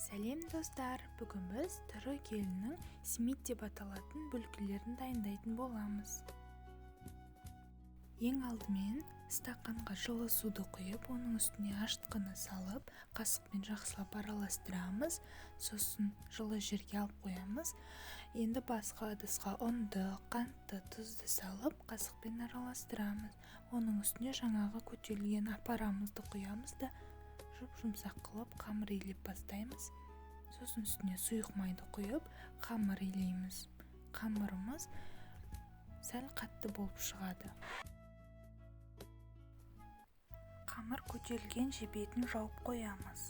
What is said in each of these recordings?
Сәлем достар, бүгін біз тірі келіннің смит деп аталатын бүлкілерін дайындайтын боламыз. Ең алдымен стақанға жылы суды құйып, оның үстіне ашытқыны салып, қасықпен жақсылап араластырамыз. Сосын жылы жерге алып қоямыз. Енді басқа ыдысқа ұнды, қантты, тұзды салып, қасықпен араластырамыз. Оның үстіне жаңағы көтерілген апарамызды құямыз да жұмсақ қылып қамыр илеп бастаймыз. Сосын үстіне сұйық майды құйып, қамыр илейміз. Қамырымыз сәл қатты болып шығады. Қамыр көтерілгенше бетін жауып қоямыз.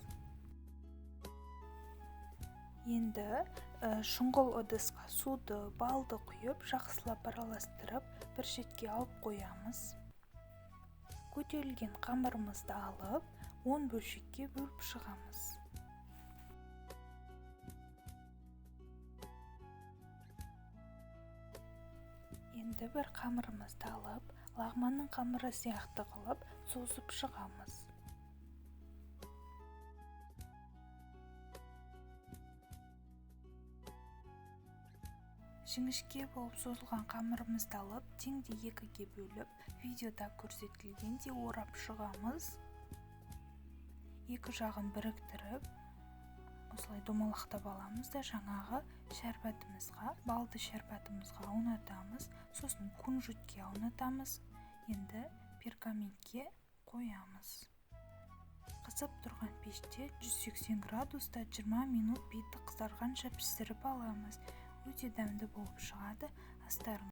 Енді шұңғыл ыдысқа суды, балды құйып, жақсылап араластырып, бір шетке алып қоямыз. Көтерілген қамырымызды алып, 10 бөлшекке бөліп шығамыз. Енді бір қамырымызды алып, лағманның қамыры сияқты қылып, созып шығамыз. Жіңішке болып созылған қамырымызды алып, теңде екіге бөліп, видеода көрсетілгендей орап шығамыз. Екі жағын біріктіріп, осылай домалақтап аламыз да жаңағы шәрбатымызға, балды шәрбатымызға аунатамыз. Сосын кунжутке аунатамыз. Енді пергаментке қоямыз. Қызып тұрған пеште 180 градуста 20 минут беті қызарғанша пісіріп аламыз. Өте дәмді болып шығады. Астарыңыз